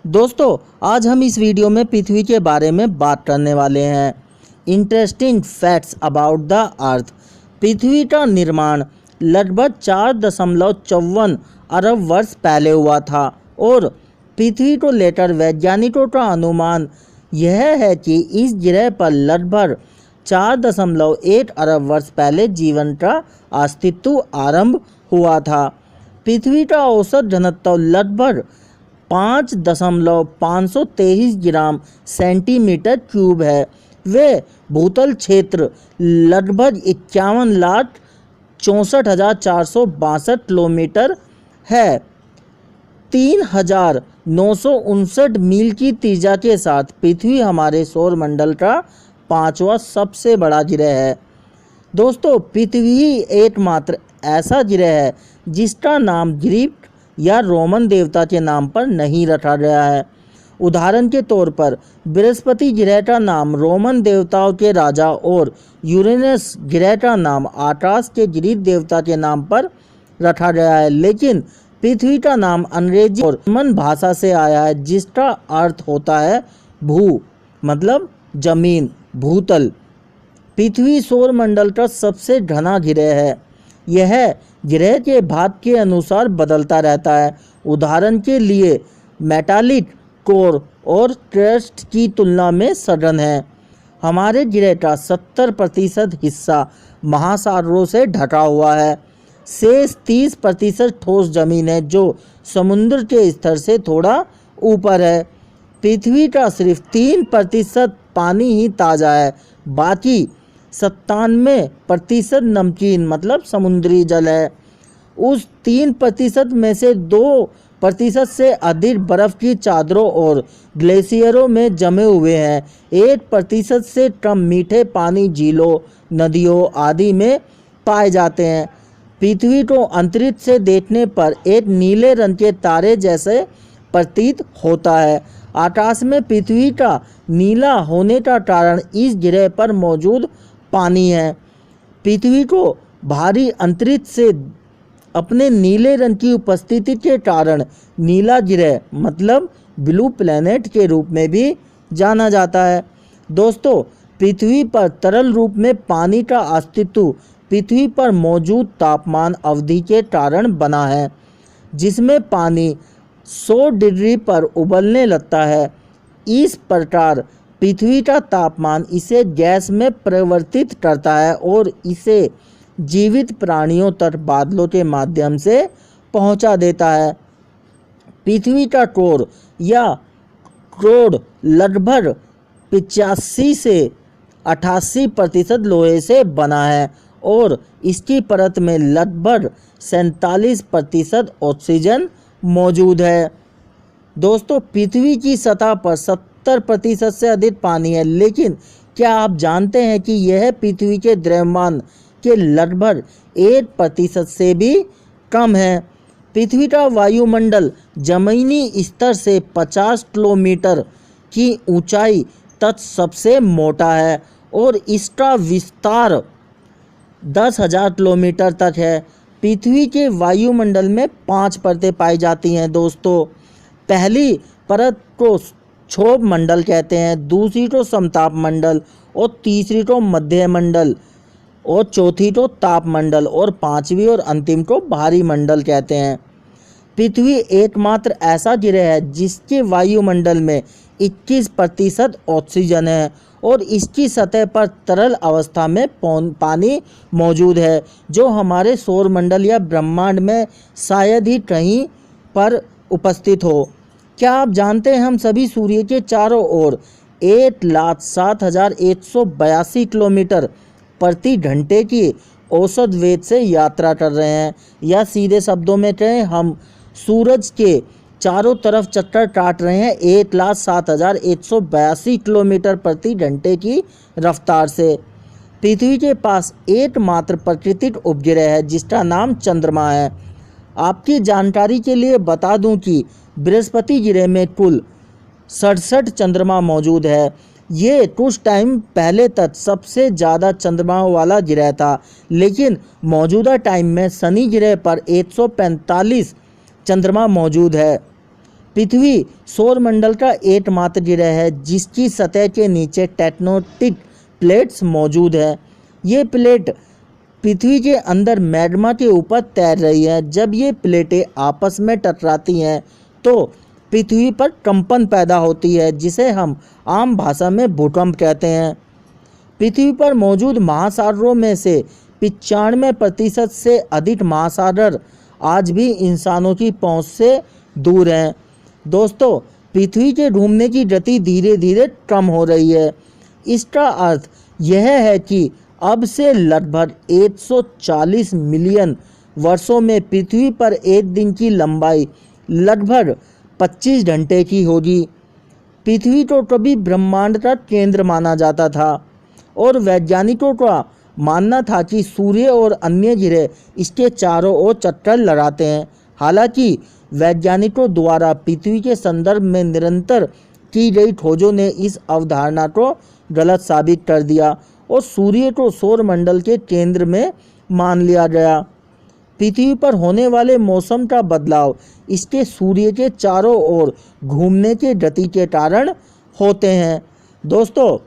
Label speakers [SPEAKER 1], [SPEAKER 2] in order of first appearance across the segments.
[SPEAKER 1] दोस्तों, आज हम इस वीडियो में पृथ्वी के बारे में बात करने वाले हैं। Interesting facts about the earth. पृथ्वी का निर्माण लगभग 4.54 अरब वर्ष पहले हुआ था और पृथ्वी को लेकर वैज्ञानिकों का अनुमान यह है कि इस ग्रह पर लगभग 4.1 अरब वर्ष पहले जीवन का अस्तित्व आरंभ हुआ था। पृथ्वी का औसत घनत्व लगभग 5.523 ग्राम सेंटीमीटर क्यूब है। वे भूतल क्षेत्र लगभग 51,64,462 किलोमीटर है। 3,959 मील की त्रिज्या के साथ पृथ्वी हमारे सौरमंडल का 5वां सबसे बड़ा ग्रह है। दोस्तों, पृथ्वी एकमात्र ऐसा ग्रह है जिसका नाम ग्रीक या रोमन देवता के नाम पर नहीं रखा गया है। उदाहरण के तौर पर बृहस्पति ग्रह का नाम रोमन देवताओं के राजा और यूरेनस ग्रह का नाम आकाश के ग्रीक देवता के नाम पर रखा गया है। लेकिन पृथ्वी का नाम अंग्रेजी और जर्मन भाषा से आया है जिसका अर्थ होता है भू मतलब जमीन, भूतल। पृथ्वी सौरमंडल का सबसे घना ग्रह है। यह ग्रह के भाग के अनुसार बदलता रहता है। उदाहरण के लिए मेटालिक कोर और क्रस्ट की तुलना में सघन है। हमारे ग्रह का 70% हिस्सा महासागरों से ढका हुआ है। शेष 30% ठोस जमीन है जो समुद्र के स्तर से थोड़ा ऊपर है। पृथ्वी का सिर्फ 3% पानी ही ताज़ा है, बाकी 97% नमकीन मतलब समुद्री जल है। उस 3% में से 2% से अधिक बर्फ़ की चादरों और ग्लेशियरों में जमे हुए हैं। 1% से कम मीठे पानी झीलों, नदियों आदि में पाए जाते हैं। पृथ्वी को अंतरिक्ष से देखने पर एक नीले रंग के तारे जैसे प्रतीत होता है। आकाश में पृथ्वी का नीला होने का कारण इस ग्रह पर मौजूद पानी है। पृथ्वी को भारी अंतरिक्ष से अपने नीले रंग की उपस्थिति के कारण नीला ग्रह मतलब ब्लू प्लैनेट के रूप में भी जाना जाता है। दोस्तों, पृथ्वी पर तरल रूप में पानी का अस्तित्व पृथ्वी पर मौजूद तापमान अवधि के कारण बना है, जिसमें पानी 100 डिग्री पर उबलने लगता है। इस प्रकार पृथ्वी का तापमान इसे गैस में परिवर्तित करता है और इसे जीवित प्राणियों तक बादलों के माध्यम से पहुंचा देता है। पृथ्वी का कोर या क्रोड लगभग 85 से 88% लोहे से बना है और इसकी परत में लगभग 47% ऑक्सीजन मौजूद है। दोस्तों, पृथ्वी की सतह पर 70% से अधिक पानी है, लेकिन क्या आप जानते हैं कि यह पृथ्वी के द्रव्यमान के लगभग 1% से भी कम है। पृथ्वी का वायुमंडल जमीनी स्तर से 50 किलोमीटर की ऊंचाई तक सबसे मोटा है और इसका विस्तार 10,000 किलोमीटर तक है। पृथ्वी के वायुमंडल में 5 परतें पाई जाती हैं। दोस्तों, पहली परत को क्षोभ मंडल कहते हैं, दूसरी को समताप मंडल और तीसरी को मध्य मंडल और चौथी को ताप मंडल और पांचवी और अंतिम को भारी मंडल कहते हैं। पृथ्वी एकमात्र ऐसा ग्रह है जिसके वायुमंडल में 21% ऑक्सीजन है और इसकी सतह पर तरल अवस्था में पानी मौजूद है, जो हमारे सौरमंडल या ब्रह्मांड में शायद ही कहीं पर उपस्थित हो। क्या आप जानते हैं हम सभी सूर्य के चारों ओर 1,07,182 किलोमीटर प्रति घंटे की औसत वेग से यात्रा कर रहे हैं, या सीधे शब्दों में कहें हम सूरज के चारों तरफ चक्कर काट रहे हैं 1,07,182 किलोमीटर प्रति घंटे की रफ्तार से। पृथ्वी के पास एकमात्र प्राकृतिक उपग्रह है जिसका नाम चंद्रमा है। आपकी जानकारी के लिए बता दूं कि बृहस्पति ग्रह में कुल 67 चंद्रमा मौजूद है। ये कुछ टाइम पहले तक सबसे ज़्यादा चंद्रमाओं वाला ग्रह था, लेकिन मौजूदा टाइम में शनि ग्रह पर 145 चंद्रमा मौजूद है। पृथ्वी सौरमंडल का एकमात्र ग्रह है जिसकी सतह के नीचे टेक्टोनिक प्लेट्स मौजूद है। ये प्लेट पृथ्वी के अंदर मैग्मा के ऊपर तैर रही है। जब ये प्लेटें आपस में टकराती हैं तो पृथ्वी पर कंपन पैदा होती है जिसे हम आम भाषा में भूकंप कहते हैं। पृथ्वी पर मौजूद महासागरों में से 95% से अधिक महासागर आज भी इंसानों की पहुंच से दूर हैं। दोस्तों, पृथ्वी के घूमने की गति धीरे धीरे कम हो रही है। इसका अर्थ यह है कि अब से लगभग 140 मिलियन वर्षों में पृथ्वी पर एक दिन की लंबाई लगभग 25 घंटे की होगी। पृथ्वी को कभी ब्रह्मांड का केंद्र माना जाता था और वैज्ञानिकों का मानना था कि सूर्य और अन्य ग्रह इसके चारों ओर चक्कर लगाते हैं। हालांकि वैज्ञानिकों द्वारा पृथ्वी के संदर्भ में निरंतर की गई खोजों ने इस अवधारणा को गलत साबित कर दिया और सूर्य को सौरमंडल के केंद्र में मान लिया गया। पृथ्वी पर होने वाले मौसम का बदलाव इसके सूर्य के चारों ओर घूमने के गति के कारण होते हैं। दोस्तों,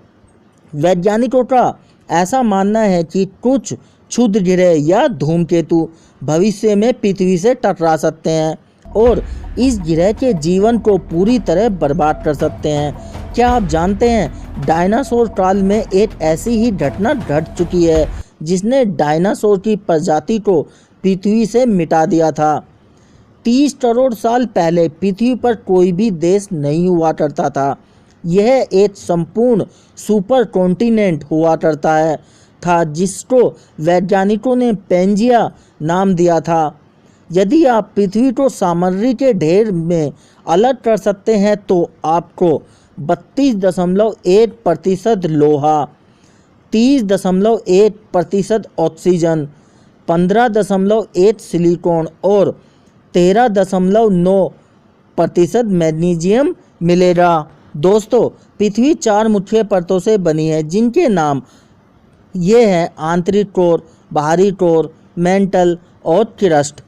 [SPEAKER 1] वैज्ञानिकों का ऐसा मानना है कि कुछ क्षुद्र ग्रह या धूमकेतु भविष्य में पृथ्वी से टकरा सकते हैं और इस ग्रह के जीवन को पूरी तरह बर्बाद कर सकते हैं। क्या आप जानते हैं, डायनासोर काल में एक ऐसी ही घटना घट चुकी है जिसने डायनासोर की प्रजाति को पृथ्वी से मिटा दिया था। 30 करोड़ साल पहले पृथ्वी पर कोई भी देश नहीं हुआ करता था। यह एक संपूर्ण सुपर कॉन्टिनेंट हुआ करता था जिसको वैज्ञानिकों ने पैंजिया नाम दिया था। यदि आप पृथ्वी को सामग्री के ढेर में अलग कर सकते हैं तो आपको 32.1% लोहा, 30.1% ऑक्सीजन, 15.1 सिलिकॉन और 13.9% मैग्नीशियम मिलेगा। दोस्तों, पृथ्वी 4 मुख्य परतों से बनी है जिनके नाम ये हैं आंतरिक कोर, बाहरी कोर, मेंटल और क्रस्ट।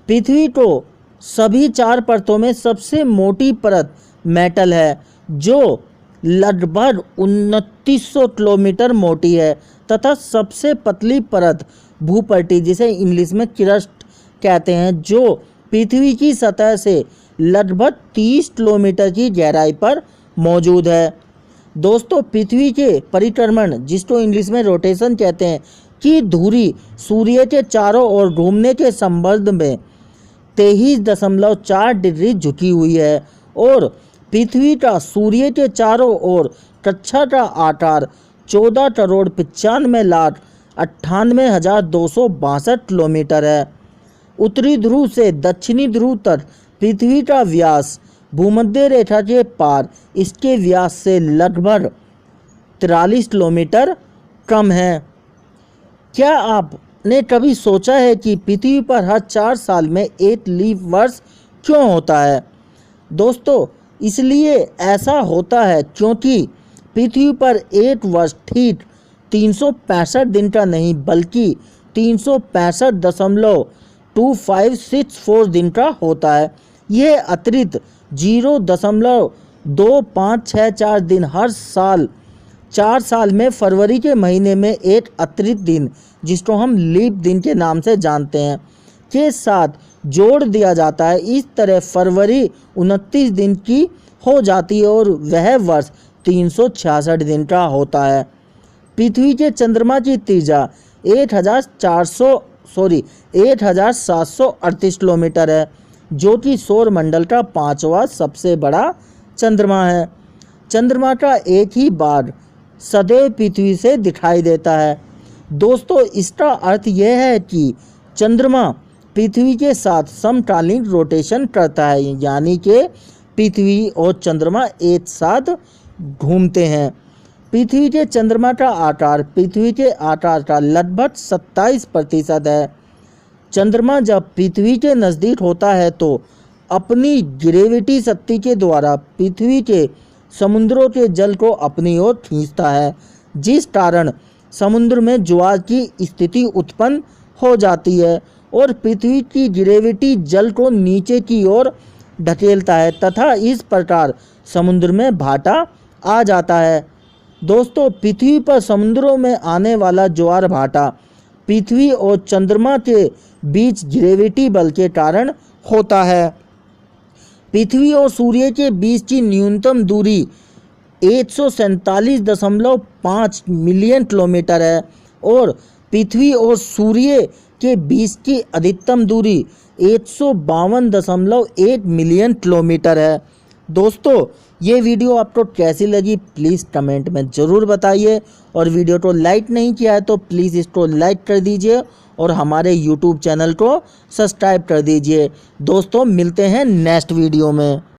[SPEAKER 1] पृथ्वी को सभी 4 परतों में सबसे मोटी परत मेटल है जो लगभग 2900 किलोमीटर मोटी है तथा सबसे पतली परत भूपट्टी जिसे इंग्लिश में क्रस्ट कहते हैं जो पृथ्वी की सतह से लगभग 30 किलोमीटर की गहराई पर मौजूद है। दोस्तों, पृथ्वी के परिक्रमण जिसको इंग्लिश में रोटेशन कहते हैं की धुरी सूर्य के चारों ओर घूमने के संबंध में 23.4 डिग्री झुकी हुई है और पृथ्वी का सूर्य के चारों ओर कक्षा का आकार 14,95,98,262 किलोमीटर है। उत्तरी ध्रुव से दक्षिणी ध्रुव तक पृथ्वी का व्यास भूमध्य रेखा के पार इसके व्यास से लगभग 43 किलोमीटर कम है। क्या आपने कभी सोचा है कि पृथ्वी पर हर 4 साल में एक लीप वर्ष क्यों होता है? दोस्तों, इसलिए ऐसा होता है क्योंकि पृथ्वी पर एक वर्ष ठीक 365 दिन का नहीं बल्कि 365.2564 दिन का होता है। यह अतिरिक्त 0.2564 दिन हर साल 4 साल में फरवरी के महीने में एक अतिरिक्त दिन जिसको हम लीप दिन के नाम से जानते हैं के साथ जोड़ दिया जाता है। इस तरह फरवरी 29 दिन की हो जाती है और वह वर्ष 366 दिन का होता है। पृथ्वी के चंद्रमा की त्रिज्या 1738 किलोमीटर है जो कि सौरमंडल का 5वां सबसे बड़ा चंद्रमा है। चंद्रमा का एक ही बार सदैव पृथ्वी से दिखाई देता है। दोस्तों, इसका अर्थ यह है कि चंद्रमा पृथ्वी के साथ समकालीन रोटेशन करता है, यानी कि पृथ्वी और चंद्रमा एक साथ घूमते हैं। पृथ्वी के चंद्रमा का आकार पृथ्वी के आकार का लगभग 27% है। चंद्रमा जब पृथ्वी के नज़दीक होता है तो अपनी ग्रेविटी शक्ति के द्वारा पृथ्वी के समुद्रों के जल को अपनी ओर खींचता है, जिस कारण समुद्र में ज्वार की स्थिति उत्पन्न हो जाती है और पृथ्वी की ग्रेविटी जल को नीचे की ओर ढकेलता है तथा इस प्रकार समुद्र में भाटा आ जाता है। दोस्तों, पृथ्वी पर समुद्रों में आने वाला ज्वार भाटा पृथ्वी और चंद्रमा के बीच ग्रेविटी बल के कारण होता है। पृथ्वी और सूर्य के बीच की न्यूनतम दूरी 147.5 मिलियन किलोमीटर है और पृथ्वी और सूर्य के बीच की अधिकतम दूरी 152.1 मिलियन किलोमीटर है। दोस्तों, ये वीडियो आपको कैसी लगी प्लीज़ कमेंट में ज़रूर बताइए और वीडियो को लाइक नहीं किया है तो प्लीज़ इसको लाइक कर दीजिए और हमारे यूट्यूब चैनल को सब्सक्राइब कर दीजिए। दोस्तों, मिलते हैं नेक्स्ट वीडियो में।